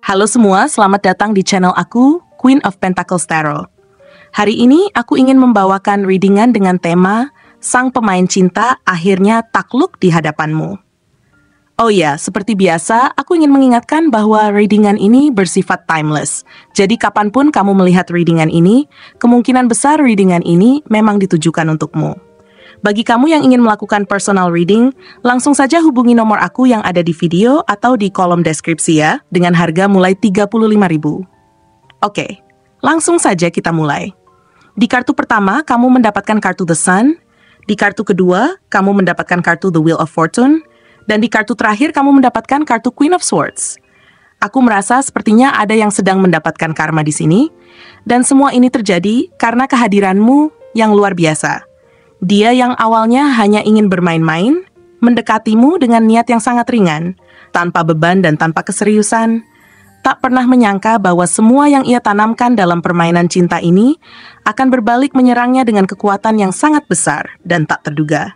Halo semua, selamat datang di channel aku, Queen of Pentacles Tarot. Hari ini aku ingin membawakan readingan dengan tema Sang Pemain Cinta akhirnya takluk di hadapanmu. Oh ya, seperti biasa, aku ingin mengingatkan bahwa readingan ini bersifat timeless. Jadi kapanpun kamu melihat readingan ini, kemungkinan besar readingan ini memang ditujukan untukmu. Bagi kamu yang ingin melakukan personal reading, langsung saja hubungi nomor aku yang ada di video atau di kolom deskripsi ya, dengan harga mulai 35.000. Oke, langsung saja kita mulai. Di kartu pertama, kamu mendapatkan kartu The Sun. Di kartu kedua, kamu mendapatkan kartu The Wheel of Fortune. Dan di kartu terakhir, kamu mendapatkan kartu Queen of Swords. Aku merasa sepertinya ada yang sedang mendapatkan karma di sini. Dan semua ini terjadi karena kehadiranmu yang luar biasa. Dia yang awalnya hanya ingin bermain-main, mendekatimu dengan niat yang sangat ringan, tanpa beban dan tanpa keseriusan, tak pernah menyangka bahwa semua yang ia tanamkan dalam permainan cinta ini akan berbalik menyerangnya dengan kekuatan yang sangat besar dan tak terduga.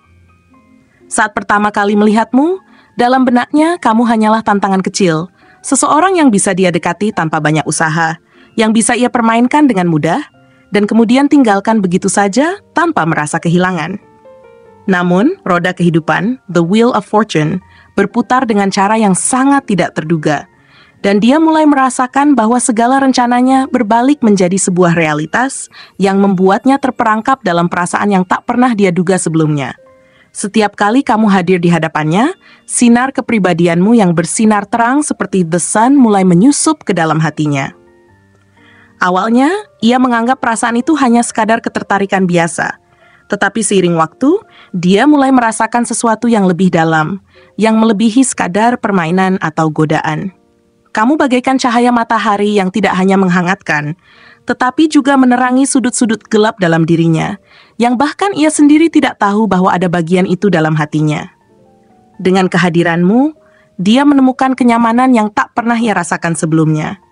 Saat pertama kali melihatmu, dalam benaknya kamu hanyalah tantangan kecil, seseorang yang bisa dia dekati tanpa banyak usaha, yang bisa ia permainkan dengan mudah, dan kemudian tinggalkan begitu saja tanpa merasa kehilangan. Namun, roda kehidupan, The Wheel of Fortune, berputar dengan cara yang sangat tidak terduga, dan dia mulai merasakan bahwa segala rencananya berbalik menjadi sebuah realitas yang membuatnya terperangkap dalam perasaan yang tak pernah dia duga sebelumnya. Setiap kali kamu hadir di hadapannya, sinar kepribadianmu yang bersinar terang seperti the sun mulai menyusup ke dalam hatinya. Awalnya, ia menganggap perasaan itu hanya sekadar ketertarikan biasa. Tetapi seiring waktu, dia mulai merasakan sesuatu yang lebih dalam, yang melebihi sekadar permainan atau godaan. Kamu bagaikan cahaya matahari yang tidak hanya menghangatkan, tetapi juga menerangi sudut-sudut gelap dalam dirinya, yang bahkan ia sendiri tidak tahu bahwa ada bagian itu dalam hatinya. Dengan kehadiranmu, dia menemukan kenyamanan yang tak pernah ia rasakan sebelumnya.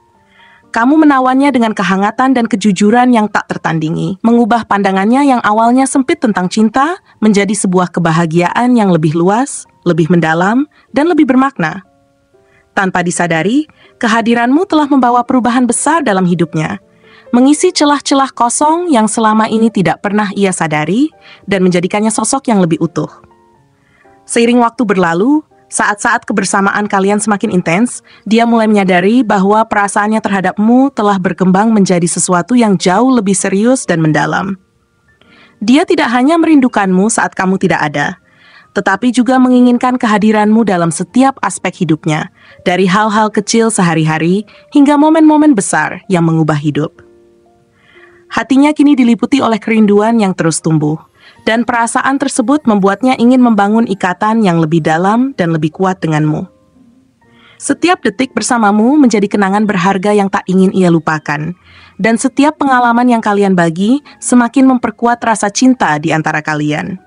Kamu menawannya dengan kehangatan dan kejujuran yang tak tertandingi, mengubah pandangannya yang awalnya sempit tentang cinta menjadi sebuah kebahagiaan yang lebih luas, lebih mendalam, dan lebih bermakna. Tanpa disadari, kehadiranmu telah membawa perubahan besar dalam hidupnya, mengisi celah-celah kosong yang selama ini tidak pernah ia sadari dan menjadikannya sosok yang lebih utuh. Seiring waktu berlalu, saat-saat kebersamaan kalian semakin intens, dia mulai menyadari bahwa perasaannya terhadapmu telah berkembang menjadi sesuatu yang jauh lebih serius dan mendalam. Dia tidak hanya merindukanmu saat kamu tidak ada, tetapi juga menginginkan kehadiranmu dalam setiap aspek hidupnya, dari hal-hal kecil sehari-hari hingga momen-momen besar yang mengubah hidup. Hatinya kini diliputi oleh kerinduan yang terus tumbuh. Dan perasaan tersebut membuatnya ingin membangun ikatan yang lebih dalam dan lebih kuat denganmu. Setiap detik bersamamu menjadi kenangan berharga yang tak ingin ia lupakan. Dan setiap pengalaman yang kalian bagi semakin memperkuat rasa cinta di antara kalian.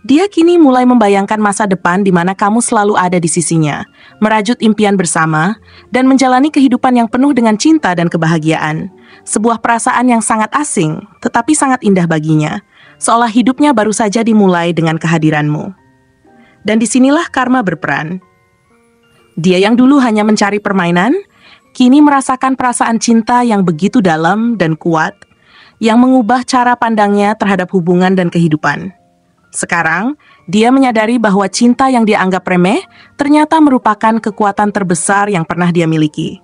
Dia kini mulai membayangkan masa depan di mana kamu selalu ada di sisinya, merajut impian bersama, dan menjalani kehidupan yang penuh dengan cinta dan kebahagiaan. Sebuah perasaan yang sangat asing, tetapi sangat indah baginya. Seolah hidupnya baru saja dimulai dengan kehadiranmu. Dan disinilah karma berperan. Dia yang dulu hanya mencari permainan, kini merasakan perasaan cinta yang begitu dalam dan kuat, yang mengubah cara pandangnya terhadap hubungan dan kehidupan. Sekarang, dia menyadari bahwa cinta yang dia anggap remeh, ternyata merupakan kekuatan terbesar yang pernah dia miliki.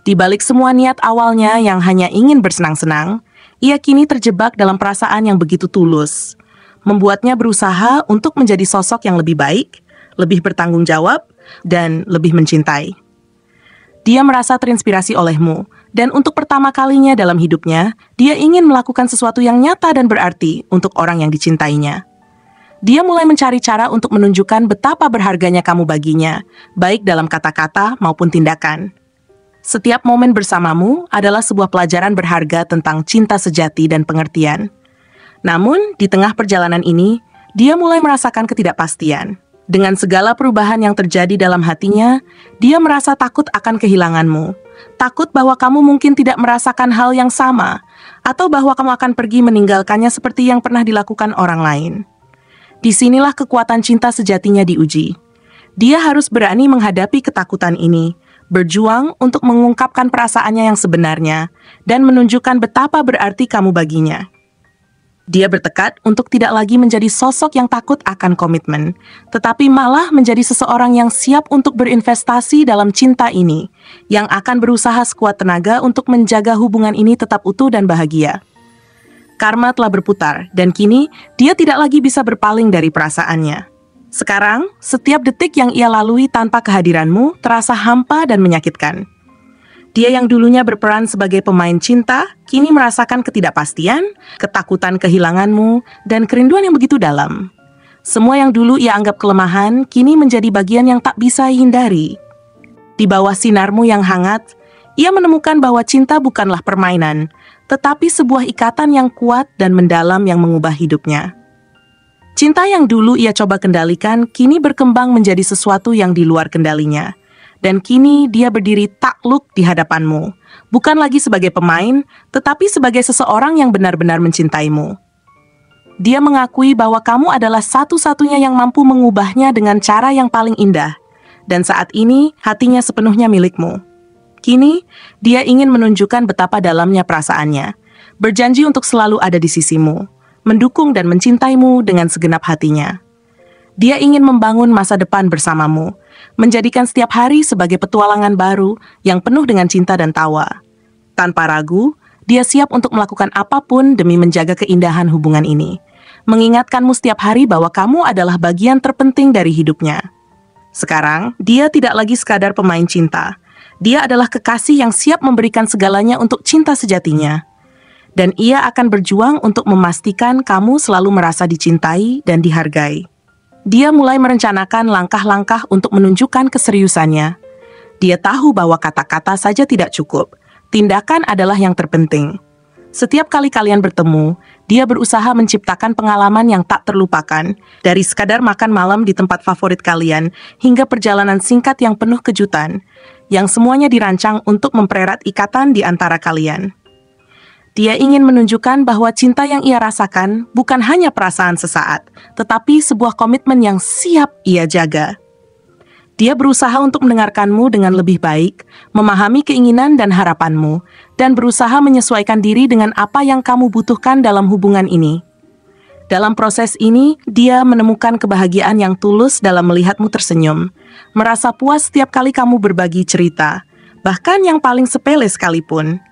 Di balik semua niat awalnya yang hanya ingin bersenang-senang, ia kini terjebak dalam perasaan yang begitu tulus, membuatnya berusaha untuk menjadi sosok yang lebih baik, lebih bertanggung jawab, dan lebih mencintai. Dia merasa terinspirasi olehmu, dan untuk pertama kalinya dalam hidupnya, dia ingin melakukan sesuatu yang nyata dan berarti untuk orang yang dicintainya. Dia mulai mencari cara untuk menunjukkan betapa berharganya kamu baginya, baik dalam kata-kata maupun tindakan. Setiap momen bersamamu adalah sebuah pelajaran berharga tentang cinta sejati dan pengertian. Namun, di tengah perjalanan ini, dia mulai merasakan ketidakpastian. Dengan segala perubahan yang terjadi dalam hatinya, dia merasa takut akan kehilanganmu. Takut bahwa kamu mungkin tidak merasakan hal yang sama, atau bahwa kamu akan pergi meninggalkannya seperti yang pernah dilakukan orang lain. Disinilah kekuatan cinta sejatinya diuji. Dia harus berani menghadapi ketakutan ini, berjuang untuk mengungkapkan perasaannya yang sebenarnya, dan menunjukkan betapa berarti kamu baginya. Dia bertekad untuk tidak lagi menjadi sosok yang takut akan komitmen, tetapi malah menjadi seseorang yang siap untuk berinvestasi dalam cinta ini, yang akan berusaha sekuat tenaga untuk menjaga hubungan ini tetap utuh dan bahagia. Karma telah berputar, dan kini dia tidak lagi bisa berpaling dari perasaannya. Sekarang, setiap detik yang ia lalui tanpa kehadiranmu terasa hampa dan menyakitkan. Dia yang dulunya berperan sebagai pemain cinta, kini merasakan ketidakpastian, ketakutan kehilanganmu, dan kerinduan yang begitu dalam. Semua yang dulu ia anggap kelemahan, kini menjadi bagian yang tak bisa hindari. Di bawah sinarmu yang hangat, ia menemukan bahwa cinta bukanlah permainan, tetapi sebuah ikatan yang kuat dan mendalam yang mengubah hidupnya. Cinta yang dulu ia coba kendalikan, kini berkembang menjadi sesuatu yang di luar kendalinya. Dan kini dia berdiri takluk di hadapanmu, bukan lagi sebagai pemain, tetapi sebagai seseorang yang benar-benar mencintaimu. Dia mengakui bahwa kamu adalah satu-satunya yang mampu mengubahnya dengan cara yang paling indah, dan saat ini hatinya sepenuhnya milikmu. Kini, dia ingin menunjukkan betapa dalamnya perasaannya, berjanji untuk selalu ada di sisimu, mendukung dan mencintaimu dengan segenap hatinya. Dia ingin membangun masa depan bersamamu, menjadikan setiap hari sebagai petualangan baru yang penuh dengan cinta dan tawa. Tanpa ragu, dia siap untuk melakukan apapun demi menjaga keindahan hubungan ini, mengingatkanmu setiap hari bahwa kamu adalah bagian terpenting dari hidupnya. Sekarang, dia tidak lagi sekadar pemain cinta. Dia adalah kekasih yang siap memberikan segalanya untuk cinta sejatinya. Dan ia akan berjuang untuk memastikan kamu selalu merasa dicintai dan dihargai. Dia mulai merencanakan langkah-langkah untuk menunjukkan keseriusannya. Dia tahu bahwa kata-kata saja tidak cukup. Tindakan adalah yang terpenting. Setiap kali kalian bertemu, dia berusaha menciptakan pengalaman yang tak terlupakan, dari sekadar makan malam di tempat favorit kalian, hingga perjalanan singkat yang penuh kejutan, yang semuanya dirancang untuk mempererat ikatan di antara kalian. Dia ingin menunjukkan bahwa cinta yang ia rasakan bukan hanya perasaan sesaat, tetapi sebuah komitmen yang siap ia jaga. Dia berusaha untuk mendengarkanmu dengan lebih baik, memahami keinginan dan harapanmu, dan berusaha menyesuaikan diri dengan apa yang kamu butuhkan dalam hubungan ini. Dalam proses ini, dia menemukan kebahagiaan yang tulus dalam melihatmu tersenyum, merasa puas setiap kali kamu berbagi cerita, bahkan yang paling sepele sekalipun.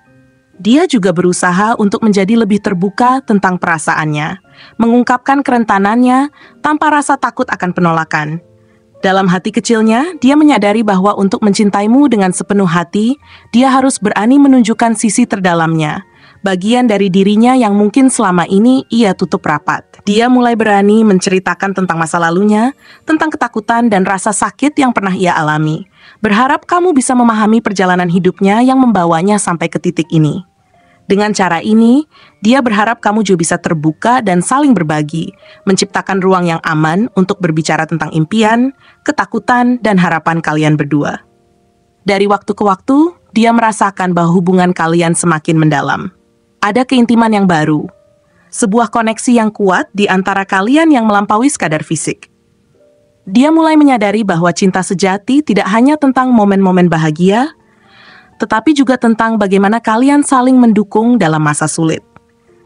Dia juga berusaha untuk menjadi lebih terbuka tentang perasaannya, mengungkapkan kerentanannya tanpa rasa takut akan penolakan. Dalam hati kecilnya, dia menyadari bahwa untuk mencintaimu dengan sepenuh hati, dia harus berani menunjukkan sisi terdalamnya, bagian dari dirinya yang mungkin selama ini ia tutup rapat. Dia mulai berani menceritakan tentang masa lalunya, tentang ketakutan dan rasa sakit yang pernah ia alami. Berharap kamu bisa memahami perjalanan hidupnya yang membawanya sampai ke titik ini. Dengan cara ini, dia berharap kamu juga bisa terbuka dan saling berbagi, menciptakan ruang yang aman untuk berbicara tentang impian, ketakutan, dan harapan kalian berdua. Dari waktu ke waktu, dia merasakan bahwa hubungan kalian semakin mendalam. Ada keintiman yang baru, sebuah koneksi yang kuat di antara kalian yang melampaui sekadar fisik. Dia mulai menyadari bahwa cinta sejati tidak hanya tentang momen-momen bahagia, tetapi juga tentang bagaimana kalian saling mendukung dalam masa sulit.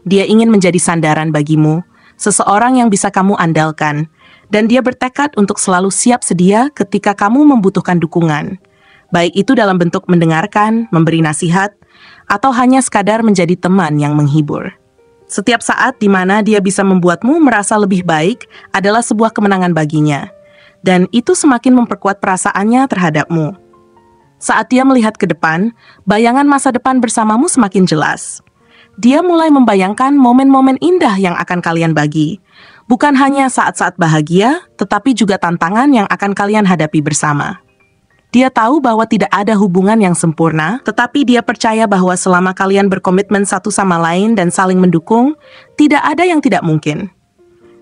Dia ingin menjadi sandaran bagimu, seseorang yang bisa kamu andalkan, dan dia bertekad untuk selalu siap sedia ketika kamu membutuhkan dukungan, baik itu dalam bentuk mendengarkan, memberi nasihat, atau hanya sekadar menjadi teman yang menghibur. Setiap saat di mana dia bisa membuatmu merasa lebih baik adalah sebuah kemenangan baginya, dan itu semakin memperkuat perasaannya terhadapmu. Saat dia melihat ke depan, bayangan masa depan bersamamu semakin jelas. Dia mulai membayangkan momen-momen indah yang akan kalian bagi. Bukan hanya saat-saat bahagia, tetapi juga tantangan yang akan kalian hadapi bersama. Dia tahu bahwa tidak ada hubungan yang sempurna, tetapi dia percaya bahwa selama kalian berkomitmen satu sama lain dan saling mendukung, tidak ada yang tidak mungkin.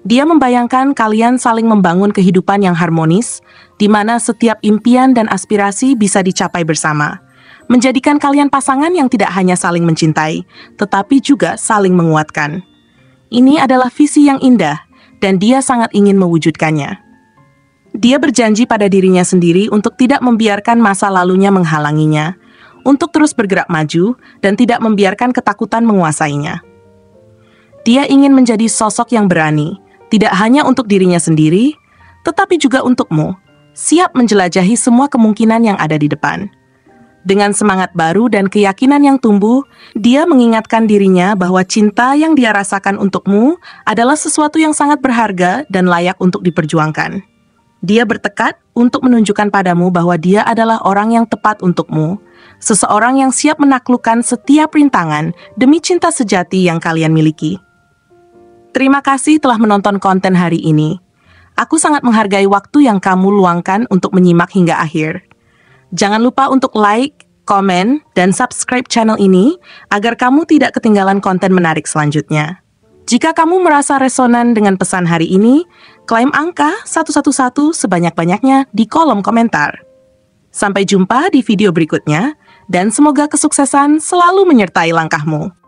Dia membayangkan kalian saling membangun kehidupan yang harmonis, di mana setiap impian dan aspirasi bisa dicapai bersama, menjadikan kalian pasangan yang tidak hanya saling mencintai, tetapi juga saling menguatkan. Ini adalah visi yang indah, dan dia sangat ingin mewujudkannya. Dia berjanji pada dirinya sendiri untuk tidak membiarkan masa lalunya menghalanginya, untuk terus bergerak maju dan tidak membiarkan ketakutan menguasainya. Dia ingin menjadi sosok yang berani, tidak hanya untuk dirinya sendiri, tetapi juga untukmu, siap menjelajahi semua kemungkinan yang ada di depan. Dengan semangat baru dan keyakinan yang tumbuh, dia mengingatkan dirinya bahwa cinta yang dia rasakan untukmu adalah sesuatu yang sangat berharga dan layak untuk diperjuangkan. Dia bertekad untuk menunjukkan padamu bahwa dia adalah orang yang tepat untukmu, seseorang yang siap menaklukkan setiap rintangan demi cinta sejati yang kalian miliki. Terima kasih telah menonton konten hari ini. Aku sangat menghargai waktu yang kamu luangkan untuk menyimak hingga akhir. Jangan lupa untuk like, komen, dan subscribe channel ini agar kamu tidak ketinggalan konten menarik selanjutnya. Jika kamu merasa resonan dengan pesan hari ini, klaim angka 111 sebanyak-banyaknya di kolom komentar. Sampai jumpa di video berikutnya, dan semoga kesuksesan selalu menyertai langkahmu.